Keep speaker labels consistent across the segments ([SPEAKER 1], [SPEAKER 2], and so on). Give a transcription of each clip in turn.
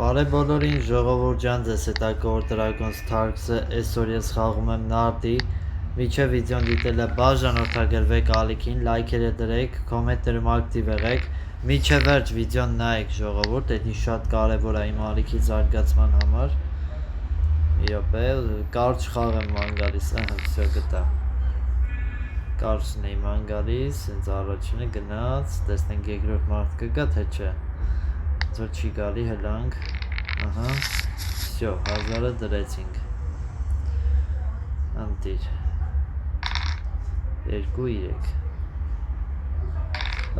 [SPEAKER 1] Բարև բոլորին, ժողովուրդ ջան, ձեզ հետաքրքրող Dragon's Tarkс-ը այսօր ես խաղում եմ նարդի։ Միջև վիդեոն դիտելը բաժանորդագրվեք ալիքին, լայքերը դրեք, կոմենտներում ակտիվ եղեք, միջև վերջ վիդեոն նայեք ժողովուրդ, դա շատ կարևոր է իմ ալիքի զարգացման համար։ Մի րոպե, կարճ խաղ եմ ման գալիս, всё գտա։ Կարճն է ման գալիս, հենց առաջինը գնաց, տեսնենք երկրորդ մարդ կգա թե չէ։ Ձեր չի գալի հլանք, ահա, всё, 1000-ը դրեցինք, անտիր, 2-3,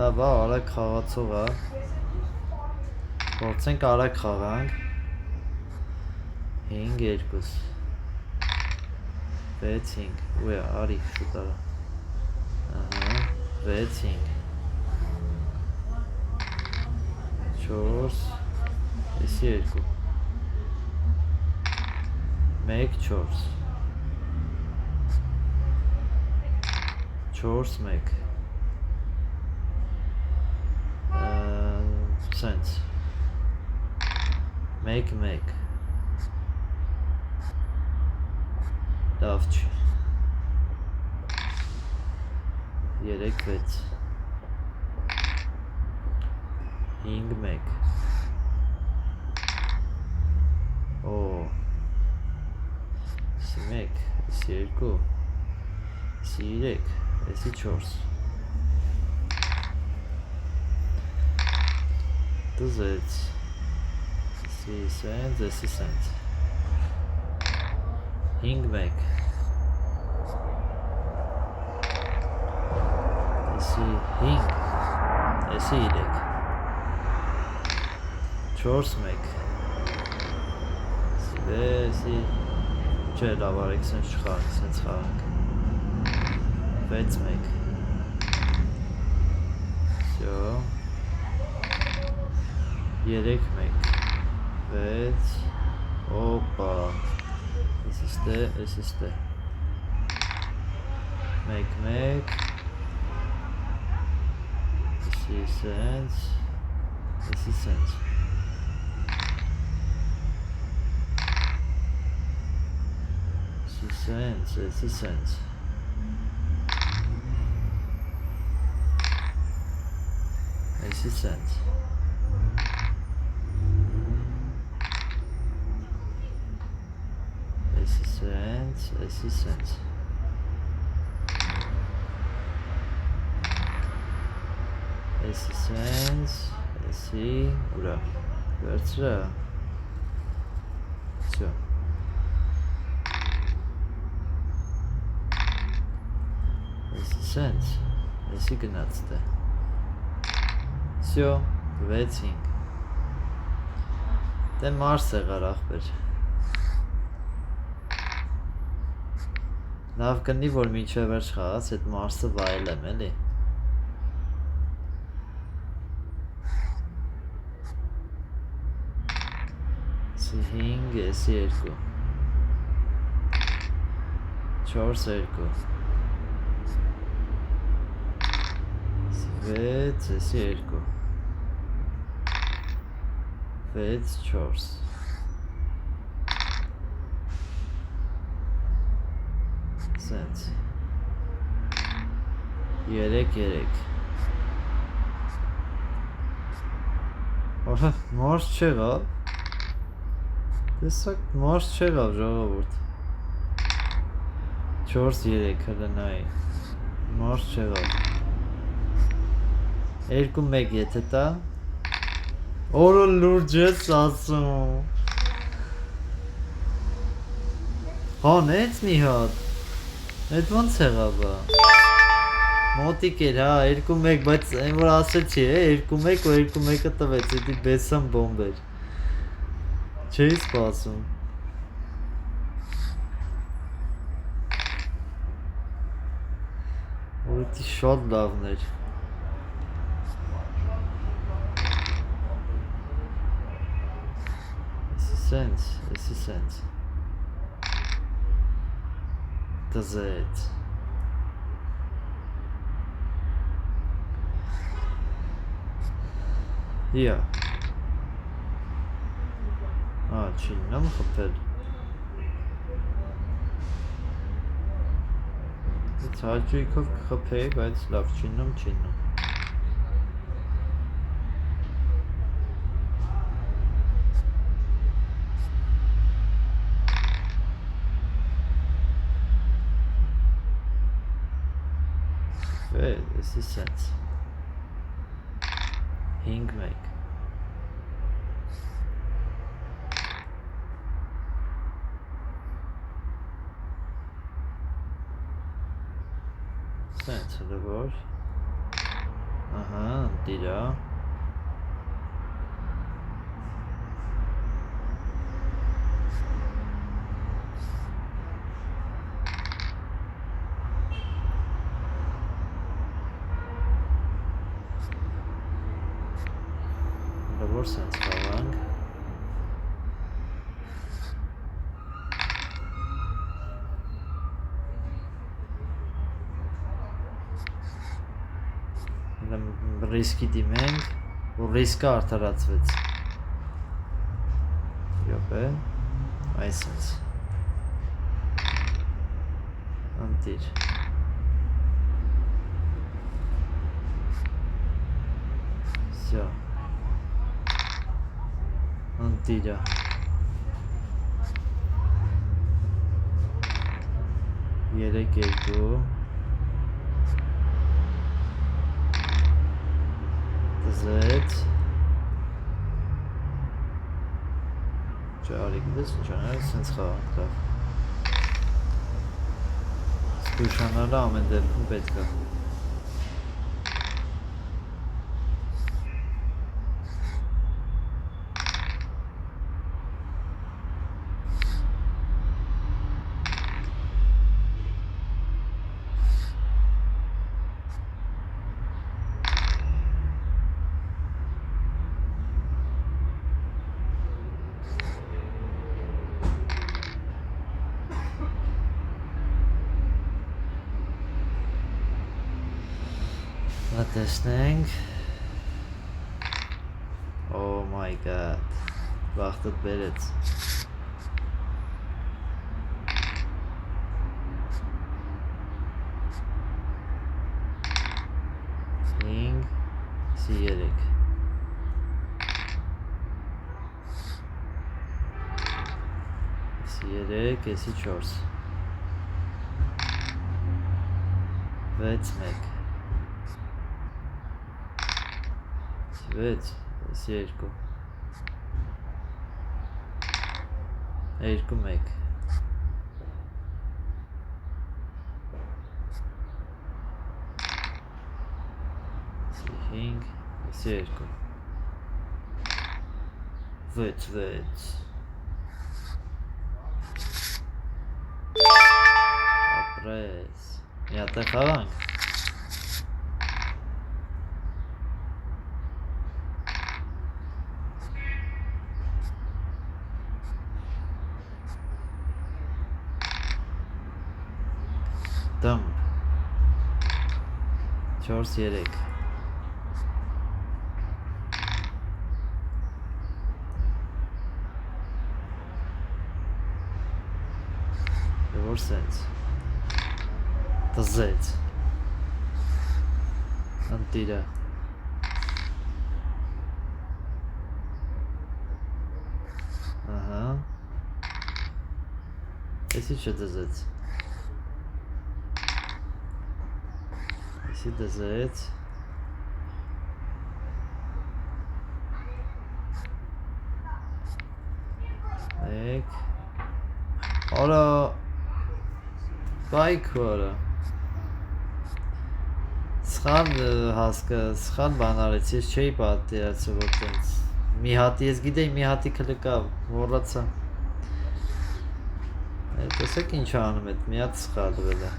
[SPEAKER 1] լավ, արագ խաղացող է, փորձենք արագ խաղանք, 5-2, 6-5, ուե, արի, շուտ արա, ահա, 6-5, 4, Էսի 2 1-4 4-1 Սենց 1-1 Լավ չի 3-6 5-1 Օ Էսի 1, էսի 2, էսի 3, էսի 4 Դզեց Էսի սենց, էսի սենց 5-1 Էսի 5, էսի 3 4-1 Էսի Չէ, լավ արեք, սենց չխաղանք, սենց խաղանք 6-1 Всё 3-1 6 Օպա Էսի ստե 1-1 Էսի սենց Էսի սենց Sense, it's a sense. It's a sense. It's a sense, it's a sense. It's a sense, it's a ura. Where's the? So. Սենց, էսի գնացտ է, всё, 6-5, դե մարս եղար աղբեր, լավ կնի, որ միջև վերջ խաղաց, այդ մարսը վայել եմ, էլի, էսի 5, էսի 2, 4-2, 6, էսի 2 6-4 Սենց 3-3 Ահա, մարս չեղավ Տեսակ մարս չեղավ ժողովուրդ 4-3 հլնայի Մարս չեղավ 2-1 եթե տա Օրը լուրջ ես ասում Հանեց մի հատ Էդ ոնց եղավ Մոտիկ էր հա 2-1 բայց այն որ ասեցի 2-1 ու 2-1-ը տվեց Էդի բեսան բոմբ էր Չէի սպասում Որտի շատ լավն էր Sense, it's a sense. Does it? Yeah. Չի լինում խփել։ Այդ հաճույքով կխփեի, բայց լավ չի լինում, չի լինում։ This is sense. 5-1 sense հրվոր դիրա հրվոր sense խաղանք ռիսկի դիմենք, որ ռիսկը արդարացվեց։ Յոպե, այսպես։ Անտիր։ Всё։ Անտիրա։ Երեք երկու Zet Ճարի գիտես ինչ անել, սենց խաղանք լավ Սկուշանալը ամեն դեպքում պետք է Տեսնենք Oh my god Վաղտըտ բերեց 5 3 3 4 6 6 2 2 1 5 2 6 ապրես մի հատ խաղանք Dump 4-3 Sense Tazet Antira Esi ce tazet Esi tazet Ek Ora Բայքորը Սխալ հասկը, սխալ բան արեց, ես չէի պատերացը, որ տենց մի հատի, ես գիտեի մի հատի կլկա, որացա տեսեք ինչ անում էդ, մի հատ սխալվել է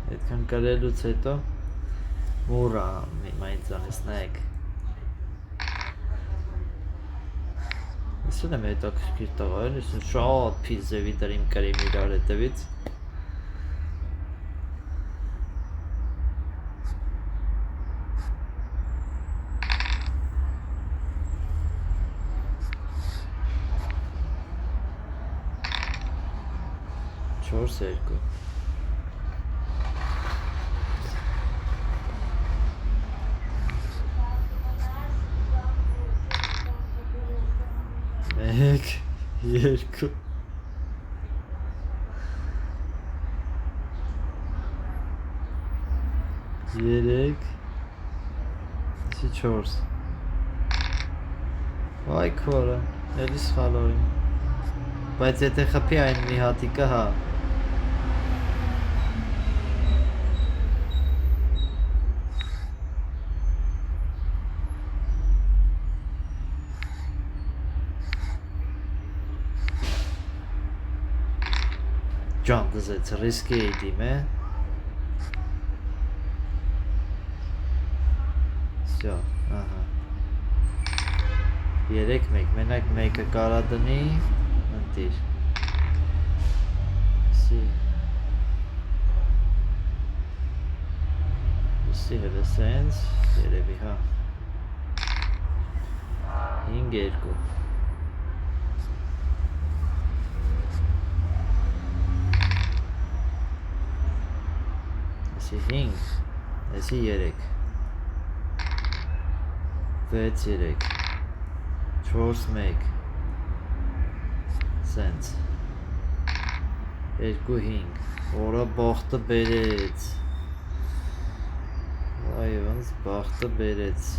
[SPEAKER 1] Այդքան կրելուց հետո մուրա մի մայից անեսնեք Ինձն եմ հետաքրքիր տղա են, ես շատ փիզեվի դրիմ կրիմ իրար հետևից։ Չորս երկու։ Մեկ, երկու։ Երեք, չի չորս։ Այ քորը, էլի սխալորին։ Բայց եթե խփի այն մի հատիկը, հա։ Ջան դզեց, ռիսկի էի դիմ է։ Սյո, ահա։ Երեք մեկ, մենակ մեկը կարա դնի, ընտիր։ Սի։ Սի հելը սենց, երևի, հա։ 5-2։ Էսի 5, էսի 3, 6-3, 4-1, սենց, 2-5, որա բաղթը բերեց, այ ոնց բաղթը բերեց,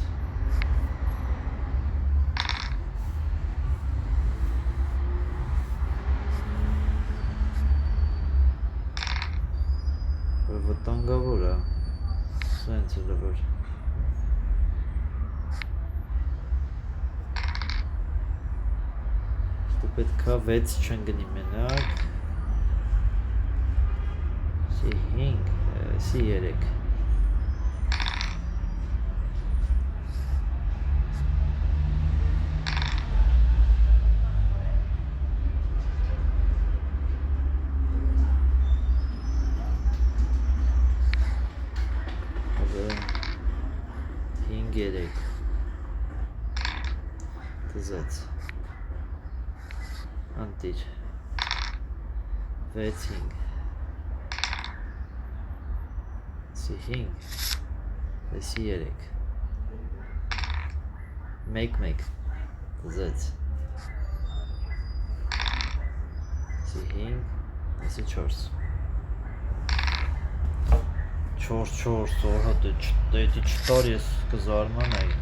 [SPEAKER 1] վտանգավոր է, սենց է լվոր, ստու պետք է 6 չընգնի մենակ, սի 5, սի 3, Երեք, տզեց, անտիր, 6-5, սի 5, սի 3, 1-1, տզեց, սի 5, սի 4, 4, օրհա դետի 4 ես կզարմանայի,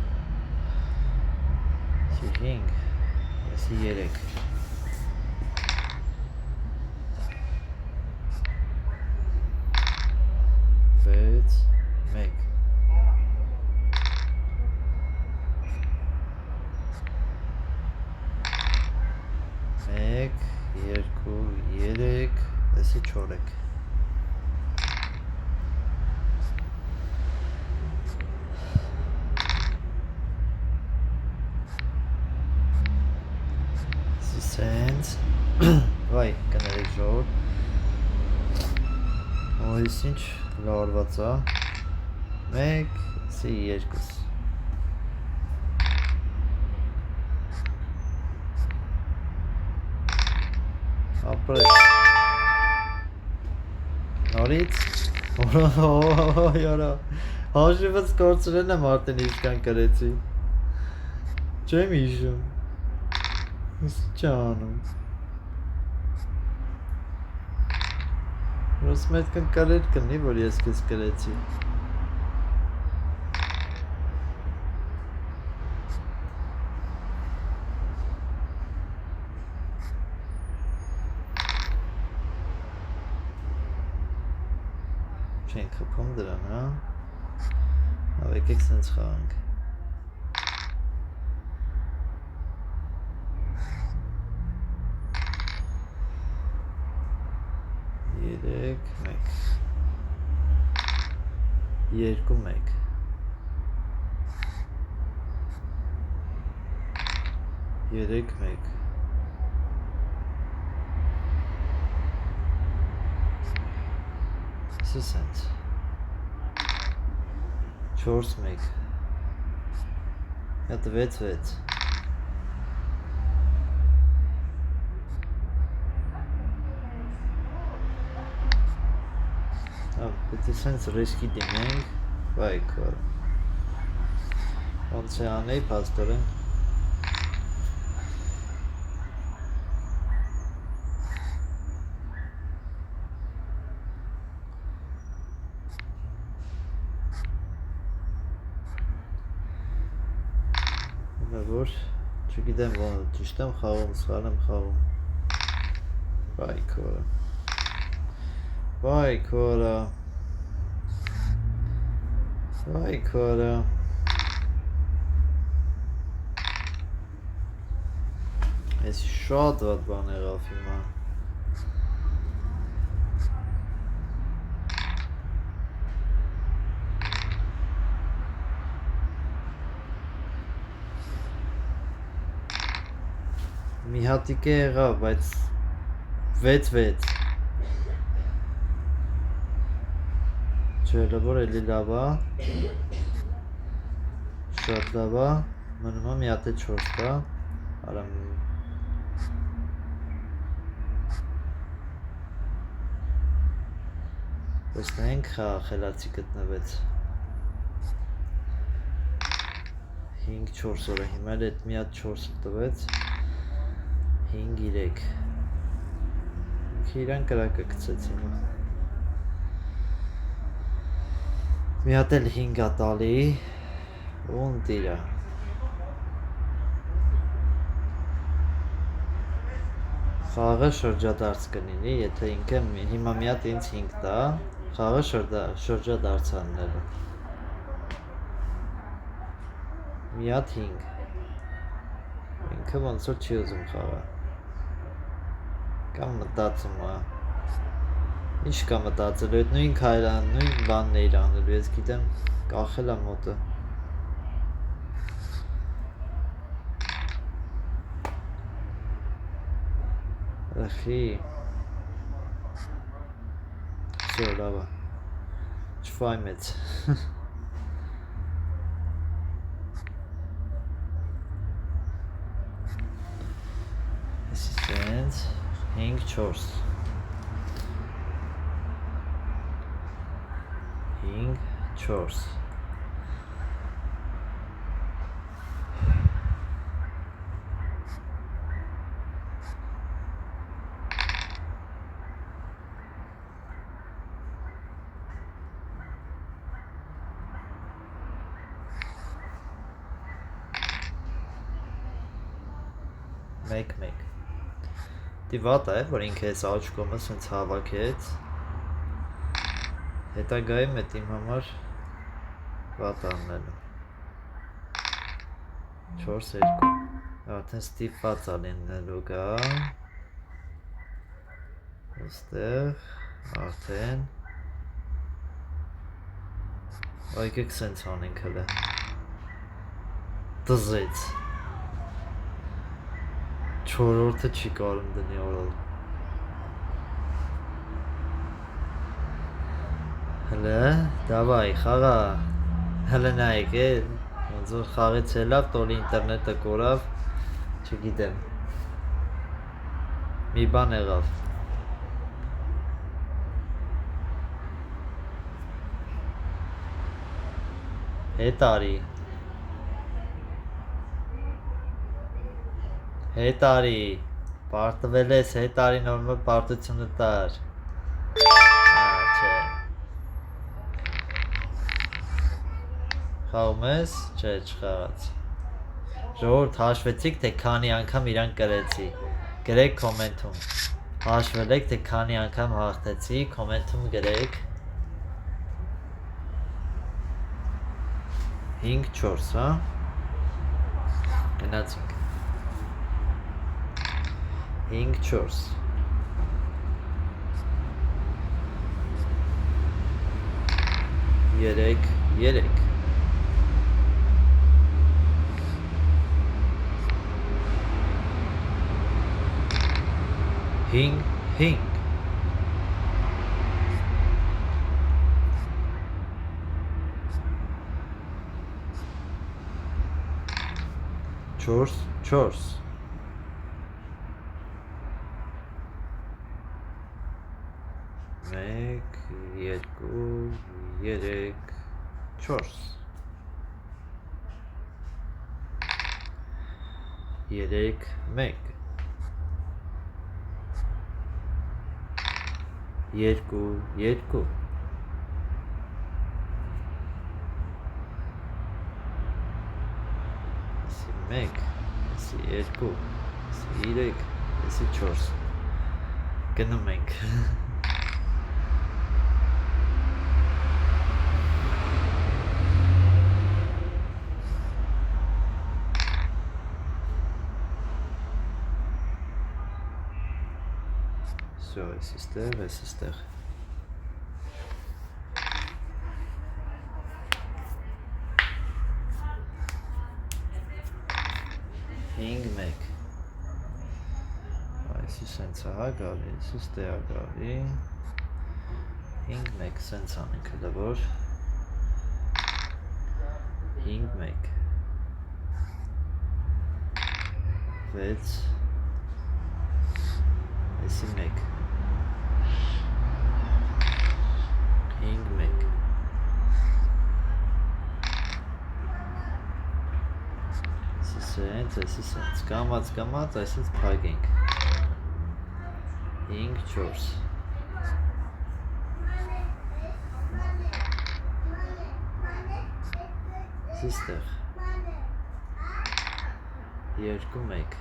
[SPEAKER 1] սի 5, սի 3, 6, 1, 1, 2, 3, սի 4, Սենց, վայ, կներեք ժոր, այս ինչ լարված է, 1, սի 2, ապրեց, նորից, որա, հաշիվս կորցրեն եմ արդեն իսկան կրեցի, չեմ իշում, Ջանում Ոնց պետք է կարել կնի, որ ես քեզ կրեցի Չենք խփում դրան, հա Եկեք սենց խաղանք Երեք, մեկ Երկու, մեկ Երեք, մեկ Եսը սենց 4-1 Հետ 6-6 Պետք է սենց ռիսկի դիմենք Վայ քոր Ոնց է անեի պաստորեն Որ չգիտեմ ճիշտ եմ խաղում, սխալ եմ խաղում Վայ քորը Վայ քորը Վայ քորը Ես շատ վատ բան եղավ հիմա Մի հատիկ է եղավ, բայց 6-6 Չէ, լավոր էլի լավ է Շատ լավ է Մնում է մի հատ է 4 կա Արամ Տեսնենք խելացի գտնվեց 5-4 օրը հիմա էլ էդ մի հատ 4 տվեց 5-3 Իրան կրակը գցեց հիմա Մի հատ էլ 5 է տալի Ուն տիրա Խաղը շրջադարձ կնինի, եթե ինքը հիմա մի հատ ինձ 5 տա Խաղը շրջադարձ աննելու Մի հատ 5 Ինքը ոնց որ չի ուզում խաղը Կամ մտածում է Ինչ կա մտածելու, այդ նույն քայլան, նույն բանն էիր անելու, ես գիտեմ կախել է մոտը Ախի Всё, լավ է Չվայ մեծ Սենց 5-4 5-4 Մեկ Դի վատ է, որ ինքը ես աչկոմը սենց հավաքեց Հետագայում էդ իմ համար վատ աննելու 4-2 Արդեն ստիպված ալիննելու գա Ոստեղ Արդեն Այգեք սենց անենք հլը Տզեց Չորորդը չի կարում դնի օրալ Հլը, դավայ, խաղա Հլը նայք է Ոնց որ խաղից ելավ, տոլի ինտերնետը կորավ Չգիտեմ Մի բան եղավ Հետ արի Հետ արի Պարտվել ես, հետ արի նորմալ պարտությունը տար Չէ Խաղում ես, չէ չխաղաց Ժողովուրդ հաշվեցիք, թե քանի անգամ իրան կրեցի Գրեք կոմենտում Հաշվել եք, թե քանի անգամ հաղթեցի, կոմենտում գրեք 5-4, հա Գնացինք 5-4 3-3 5-5 4 4 1 2 3 4 3 1 2 2 1 2 3 4 գնում ենք Всё, էստեղ Հինգ մեկ Այսի սենց հա գալի, սստե հա գալի Հինգ մեկ սենց անենք հլը որ Հինգ մեկ 6 Այսի մեկ Հինգ մեկ Այսի սենց կամած այսից պայգենք Հինգ 4 Սիստեղ Երկու մեկ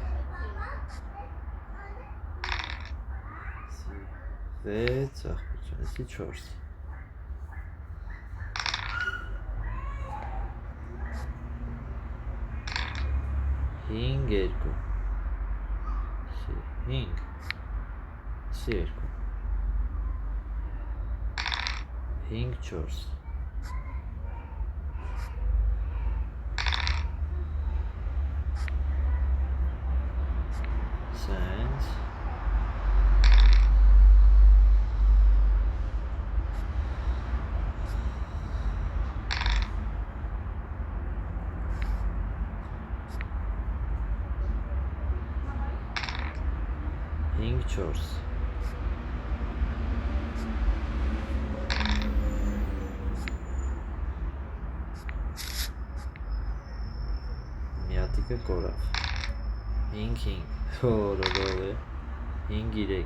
[SPEAKER 1] 6 աղբություն էսի 4 Հինգ երկու Հինգ Էսի երկու Հինգ 4 Սենց Հինգ 4 Միատիկը կորավ Հինգ Հորորով է Հինգ 3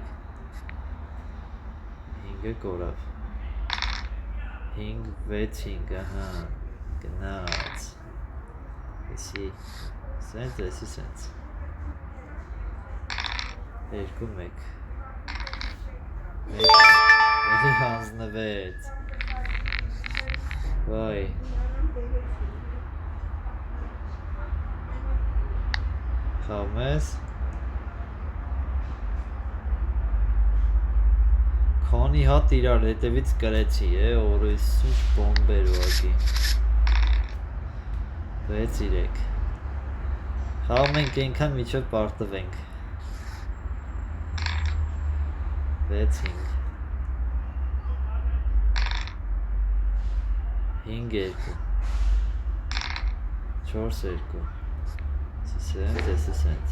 [SPEAKER 1] Հինգը կորավ Հինգ 6 հինգ ահա գնաց Էսի սենց էսի սենց Երկու մեկ Էլի հանձնվեց Վայ Խաղում ես Քանի հատ իրար հետևից կրեցի օրես ինչ բոմբեր ուղղակի 6 3 Խաղում ենք այնքան միջև պարտվենք 6 5 2 4 2 Էսի սենց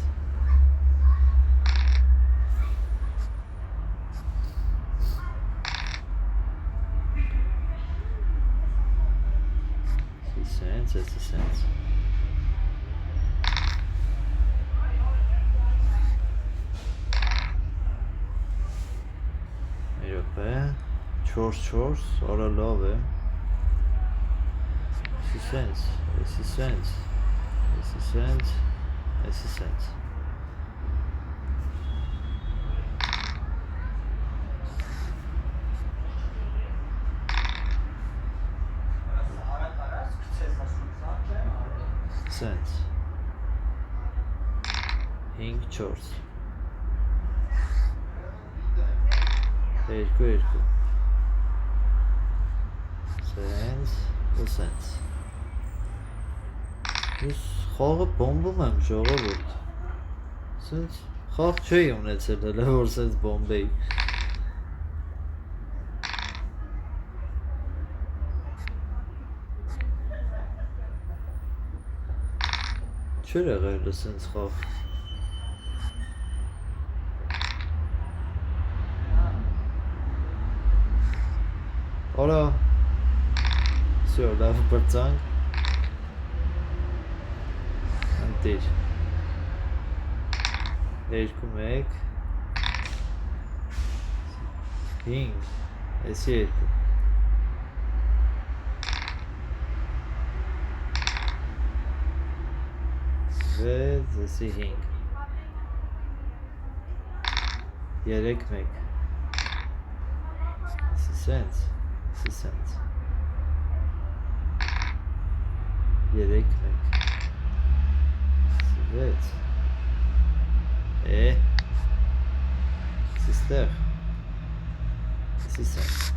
[SPEAKER 1] Էսի սենց Իրոք է 4 օրը լավ է Էսի սենց Սենց 5 4 2 2 Սենց ու սենց Ես խաղը բոմբում եմ ժողովուրդ Սենց խաղ չէի ունեցել հələ որ սենց բոմբեի Չէր եղել սենց խաղ։ Օրա։ Всё, լավ բրծանք։ Ընտիր։ 2-1 5 Էսի 2 6 Էսի 5 3-1 Սենց 3-1 6 Sister Սենց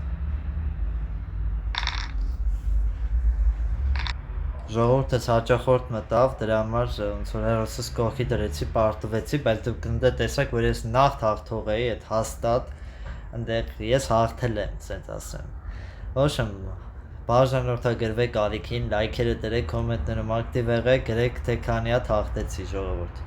[SPEAKER 1] Ժողովուրդս հաճախորդ մտավ, դրա համար ոնց որ հերոսս կողքի դրեցի, պարտվեցի, բայց դուք ընդ տեսակ, որ ես նախ հաղթող էի, այդ հաստատ, ընդեղ ես հաղթել եմ, սենց ասեմ։ Ոչմ, բաժանորդագրվեք ալիքին, լայքերը դրեք, կոմենտներում ակտիվ եղեք, գրեք թե քանի հատ հաղթեցի ժողովուրդ։